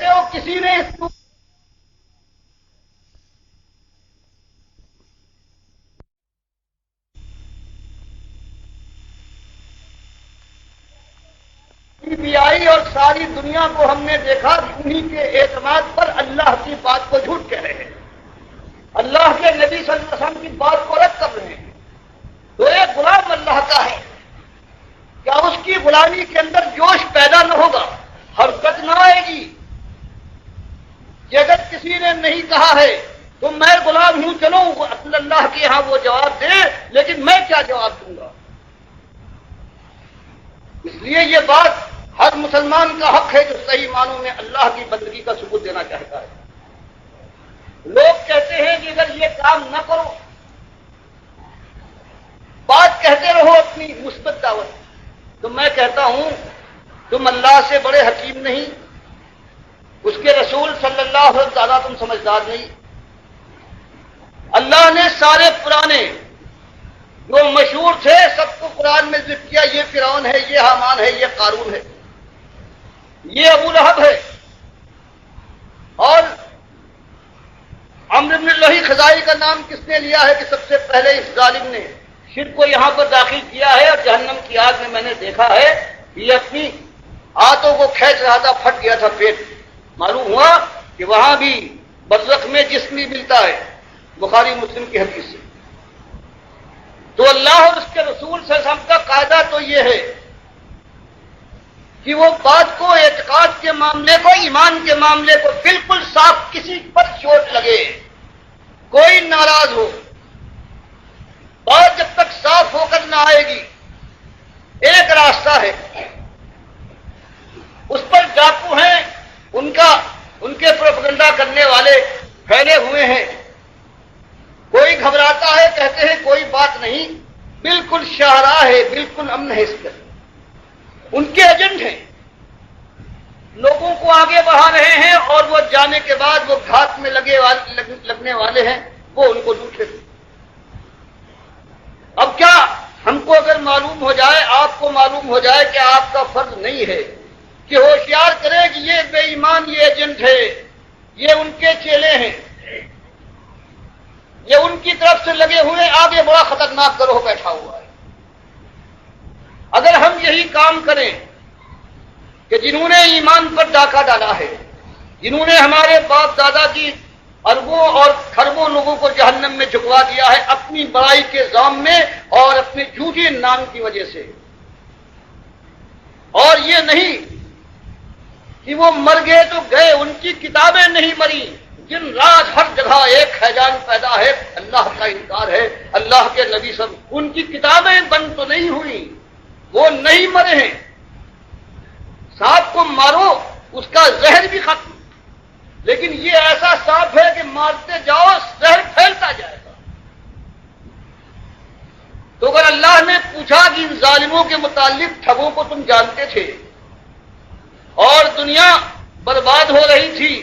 کہتے ہو کسی نے اس کو بھی آئی اور ساری دنیا کو ہم نے دیکھا انہی کے اعتماد پر اللہ کی بات کو جھوٹ کہہ رہے ہیں، اللہ کے نبی صلی اللہ علیہ وسلم کی بات کو رد کر رہے ہیں۔ تو ایک غلام اللہ کا ہے، کیا اس کی غلامی کے اندر جوش پیدا نہ ہوگا، حرکت نہ آئے گی کہ اگر کسی نے نہیں کہا ہے تو میں غلام ہوں، چلو اللہ کے یہاں وہ جواب دے، لیکن میں کیا جواب دوں گا؟ اس لیے یہ بات ہر مسلمان کا حق ہے جو صحیح معنوں میں اللہ کی بندگی کا ثبوت دینا چاہتا ہے۔ لوگ کہتے ہیں کہ اگر یہ کام نہ کرو، بات کہتے رہو اپنی مثبت دعوت، تو میں کہتا ہوں تم اللہ سے بڑے حکیم نہیں، اس کے رسول صلی اللہ علیہ وسلم زیادہ تم سمجھدار نہیں۔ اللہ نے سارے پرانے جو مشہور تھے سب کو قرآن میں ذکر کیا، یہ فرعون ہے، یہ حامان ہے، یہ قارون ہے، یہ ابو لہب ہے، اور عمرو بن لہی خزائی کا نام کس نے لیا ہے کہ سب سے پہلے اس ظالم نے شرک کو یہاں پر داخل کیا ہے، اور جہنم کی آگ میں میں نے دیکھا ہے یہ اپنی ہاتھوں کو کھینچ رہا تھا، پھٹ گیا تھا پیٹ، معلوم ہوا کہ وہاں بھی برزخ میں جسم بھی ملتا ہے، بخاری مسلم کی حدیث سے۔ تو اللہ اور اس کے رسول صلی اللہ علیہ وسلم کا قاعدہ تو یہ ہے کہ وہ بات کو، اعتقاد کے معاملے کو، ایمان کے معاملے کو بالکل صاف، کسی پر چوٹ لگے، کوئی ناراض ہو، بات جب تک صاف ہو کر نہ آئے گی، ایک راستہ ہے، اس پر ڈاکو ہیں، ان کے پروپیگنڈا کرنے والے پھیلے ہوئے ہیں، کوئی گھبراتا ہے، کہتے ہیں کوئی بات نہیں، بالکل شاہراہ ہے، بالکل امن ہے، اس پر ان کے ایجنٹ ہیں، لوگوں کو آگے بڑھا رہے ہیں، اور وہ جانے کے بعد وہ گھات میں لگنے والے ہیں، وہ ان کو لوٹ لیتے۔ اب کیا ہم کو اگر معلوم ہو جائے، آپ کو معلوم ہو جائے کہ آپ کا فرض نہیں ہے کہ ہوشیار کرے کہ یہ بے ایمان، یہ ایجنٹ ہے، یہ ان کے چیلے ہیں، یہ ان کی طرف سے لگے ہوئے، آگے بڑا خطرناک گروہ بیٹھا ہوا ہے۔ اگر ہم یہی کام کریں کہ جنہوں نے ایمان پر ڈاکہ ڈالا ہے، جنہوں نے ہمارے باپ دادا کی اربوں اور کھربوں لوگوں کو جہنم میں جھکوا دیا ہے اپنی بڑائی کے الزام میں اور اپنے جھوٹے نام کی وجہ سے، اور یہ نہیں کہ وہ مر گئے تو گئے، ان کی کتابیں نہیں مری، دن رات ہر جگہ ایک حیجان پیدا ہے، اللہ کا انکار ہے، اللہ کے نبی سب، ان کی کتابیں بند تو نہیں ہوئی، وہ نہیں مرے ہیں۔ سانپ کو مارو اس کا زہر بھی ختم، لیکن یہ ایسا سانپ ہے کہ مارتے جاؤ زہر پھیلتا جائے گا۔ تو اگر اللہ نے پوچھا کہ ان ظالموں کے متعلق ٹھگوں کو تم جانتے تھے اور دنیا برباد ہو رہی تھی،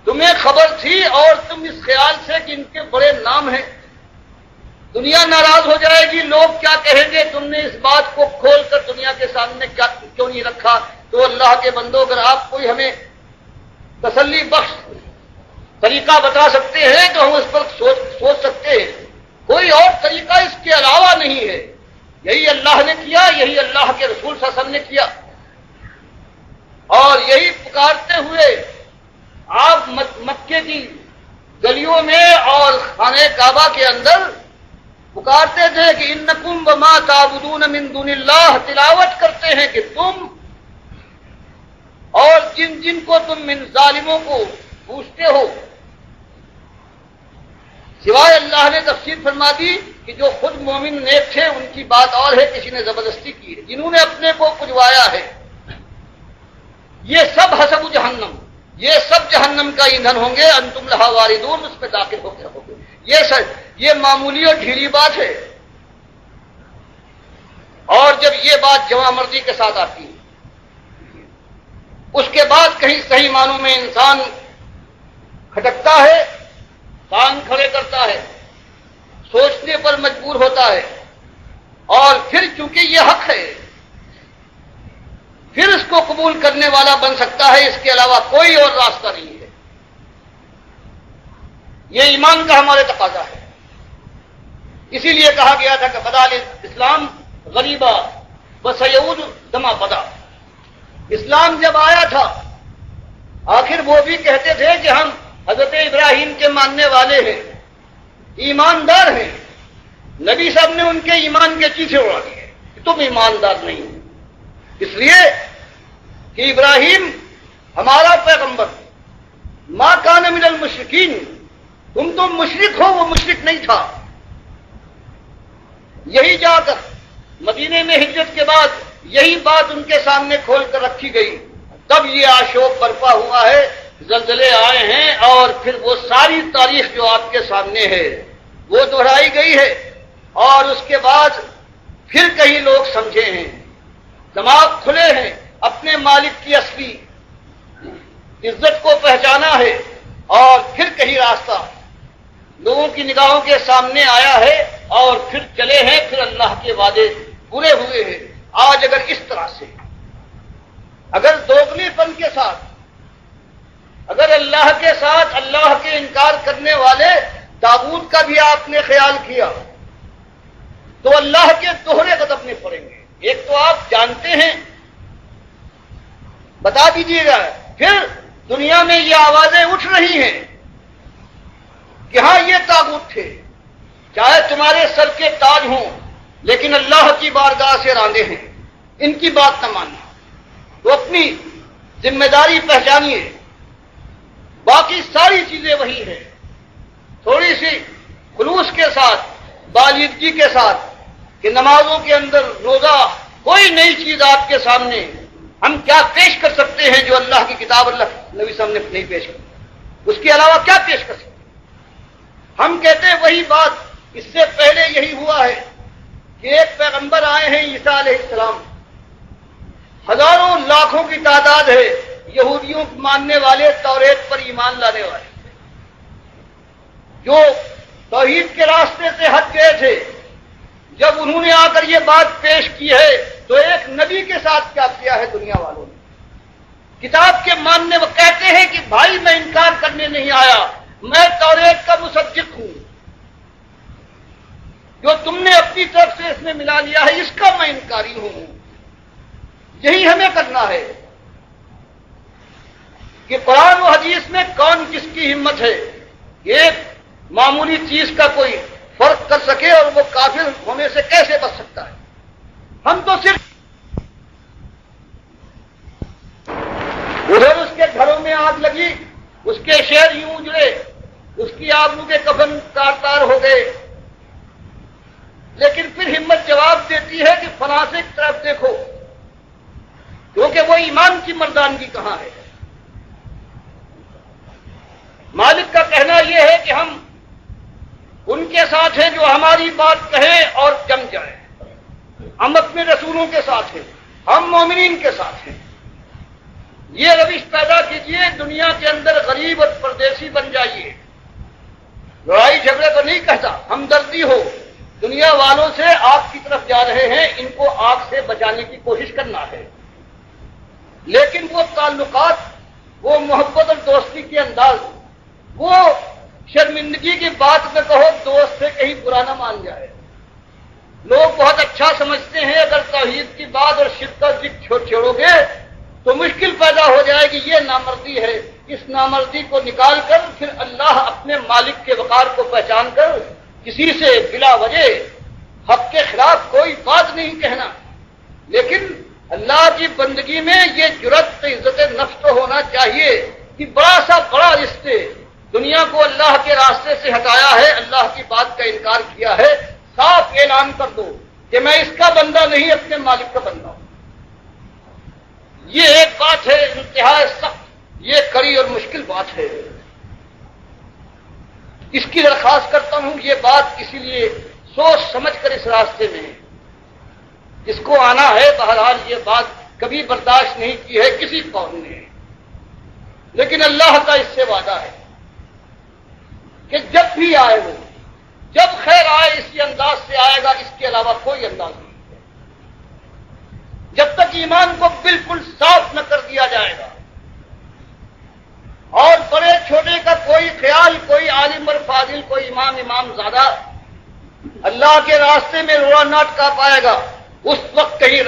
تمہیں خبر تھی، اور تم اس خیال سے کہ ان کے بڑے نام ہیں، دنیا ناراض ہو جائے گی، لوگ کیا کہیں گے، تم نے اس بات کو کھول کر دنیا کے سامنے کیوں نہیں رکھا؟ تو اللہ کے بندو، اگر آپ کوئی ہمیں تسلی بخش طریقہ بتا سکتے ہیں تو ہم اس پر سوچ سکتے ہیں، کوئی اور طریقہ اس کے علاوہ نہیں ہے۔ یہی اللہ نے کیا، یہی اللہ کے رسول صلی اللہ علیہ وسلم نے کیا، اور یہی پکارتے ہوئے آپ مکے کی گلیوں میں اور خانہ کعبہ کے اندر پکارتے تھے کہ انکم وما تعبدون من دون اللہ، تلاوت کرتے ہیں کہ تم اور جن کو تم من ظالموں کو پوچھتے ہو، سوائے اللہ نے تفسیر فرما دی کہ جو خود مومن نیک تھے ان کی بات اور ہے، کسی نے زبردستی کی ہے، جنہوں نے اپنے کو پجوایا ہے، یہ سب حسب جہنم، یہ سب جہنم کا ایندھن ہوں گے، انتم لہا واردون، اس میں داخل ہو کے رہو گے۔ یہ معمولی اور ڈھیلی بات ہے، اور جب یہ بات جواں مرضی کے ساتھ آتی ہے، اس کے بعد کہیں صحیح معنوں میں انسان کھٹکتا ہے، کان کھڑے کرتا ہے، سوچنے پر مجبور ہوتا ہے، اور پھر چونکہ یہ حق ہے، پھر اس کو قبول کرنے والا بن سکتا ہے، اس کے علاوہ کوئی اور راستہ نہیں ہے۔ یہ ایمان کا ہمارے تقاضا ہے۔ اسی لیے کہا گیا تھا کہ بدا اسلام غریبا وسیعود کما بدا۔ اسلام جب آیا تھا آخر وہ بھی کہتے تھے کہ ہم حضرت ابراہیم کے ماننے والے ہیں، ایماندار ہیں۔ نبی صاحب نے ان کے ایمان کے چیٹھے اڑا دیے کہ تم ایماندار نہیں ہو، اس لیے کہ ابراہیم ہمارا پیغمبر ما کان من المشرکین، تم تو مشرک ہو، وہ مشرک نہیں تھا۔ یہی جا کر مدینے میں ہجرت کے بعد یہی بات ان کے سامنے کھول کر رکھی گئی، تب یہ آشوب برپا ہوا ہے، زلزلے آئے ہیں، اور پھر وہ ساری تاریخ جو آپ کے سامنے ہے وہ دہرائی گئی ہے، اور اس کے بعد پھر کئی لوگ سمجھے ہیں، دماغ کھلے ہیں، اپنے مالک کی اصلی عزت کو پہچانا ہے، اور پھر کہیں راستہ لوگوں کی نگاہوں کے سامنے آیا ہے، اور پھر چلے ہیں، پھر اللہ کے وعدے پورے ہوئے ہیں۔ آج اگر اس طرح سے، اگر دوگلی پن کے ساتھ، اگر اللہ کے ساتھ اللہ کے انکار کرنے والے طاغوت کا بھی آپ نے خیال کیا تو اللہ کے دوہرے قدم میں پڑیں گے۔ ایک تو آپ جانتے ہیں، بتا دیجیے گا، پھر دنیا میں یہ آوازیں اٹھ رہی ہیں کہ ہاں یہ طاغوت تھے، چاہے تمہارے سر کے تاج ہوں لیکن اللہ کی بارگاہ سے راندے ہیں، ان کی بات نہ ماننا۔ تو اپنی ذمہ داری پہچانیے، باقی ساری چیزیں وہی ہیں، تھوڑی سی خلوص کے ساتھ، بالیدگی کے ساتھ، کہ نمازوں کے اندر روزہ کوئی نئی چیز آپ کے سامنے ہم کیا پیش کر سکتے ہیں جو اللہ کی کتاب اللہ نبی صاحب نے نہیں پیش کی، اس کے علاوہ کیا پیش کر سکتے ہیں؟ ہم کہتے ہیں وہی بات، اس سے پہلے یہی ہوا ہے کہ ایک پیغمبر آئے ہیں عیسیٰ علیہ السلام، ہزاروں لاکھوں کی تعداد ہے یہودیوں کو ماننے والے، توریت پر ایمان لانے والے، جو توحید کے راستے سے ہٹ گئے تھے۔ جب انہوں نے آ کر یہ بات پیش کی ہے تو ایک نبی کے ساتھ کیا کیا ہے دنیا والوں نے؟ کتاب کے ماننے وہ کہتے ہیں کہ بھائی میں انکار کرنے نہیں آیا، میں توریت کا مصدق ہوں، جو تم نے اپنی طرف سے اس میں ملا لیا ہے اس کا میں انکاری ہوں۔ یہی ہمیں کرنا ہے کہ قرآن و حدیث میں کون کس کی ہمت ہے، ایک معمولی چیز کا کوئی فرق کر سکے اور وہ کافر ہونے سے کیسے بچ سکتا ہے؟ ہم تو صرف ادھر اس کے گھروں میں آگ لگی، اس کے شہر یوں اجڑے، اس کی آبرو کے کفن تار تار ہو گئے، لیکن پھر ہمت جواب دیتی ہے کہ فلاں سے ایک طرف دیکھو، کیونکہ وہ ایمان کی مردانگی کہاں ہے؟ مالک کا کہنا یہ ہے کہ ہم ان کے ساتھ ہیں جو ہماری بات کہیں اور جم جائیں، ہم اپنے رسولوں کے ساتھ ہیں، ہم مومنین کے ساتھ ہیں۔ یہ روش پیدا کیجئے، دنیا کے اندر غریب اور پردیسی بن جائیے۔ لڑائی جھگڑے کو نہیں کہتا، ہمدردی ہو، دنیا والوں سے آگ کی طرف جا رہے ہیں، ان کو آگ سے بچانے کی کوشش کرنا ہے، لیکن وہ تعلقات، وہ محبت اور دوستی کے انداز، وہ شرمندگی کی بات میں کہو دوست سے کہیں برا نہ مان جائے۔ لوگ بہت اچھا سمجھتے ہیں اگر توحید کی بات اور شرک کا ذکر چھوڑو گے تو مشکل پیدا ہو جائے گی، یہ نامردی ہے۔ اس نامردی کو نکال کر پھر اللہ اپنے مالک کے وقار کو پہچان کر کسی سے بلا وجہ حق کے خلاف کوئی بات نہیں کہنا، لیکن اللہ کی بندگی میں یہ جرأت عزت نفس تو ہونا چاہیے کہ بڑا سا بڑا رشتے دنیا کو اللہ کے راستے سے ہٹایا ہے، اللہ کی بات کا انکار کیا ہے، صاف اعلان کر دو کہ میں اس کا بندہ نہیں اپنے مالک کا بندہ ہوں۔ یہ ایک بات ہے انتہائی سخت، یہ کڑی اور مشکل بات ہے، اس کی درخواست کرتا ہوں۔ یہ بات اسی لیے سوچ سمجھ کر اس راستے میں جس کو آنا ہے، بہرحال یہ بات کبھی برداشت نہیں کی ہے کسی قوم نے، لیکن اللہ کا اس سے وعدہ ہے کہ جب بھی آئے وہ، جب خیر آئے اسی انداز سے آئے گا، اس کے علاوہ کوئی انداز نہیں ہے۔ جب تک ایمان کو بالکل صاف نہ کر دیا جائے گا، اور بڑے چھوٹے کا کوئی خیال، کوئی عالم اور فاضل، کوئی امام زیادہ اللہ کے راستے میں روڑا نہ اٹکا پائے گا، اس وقت کہیں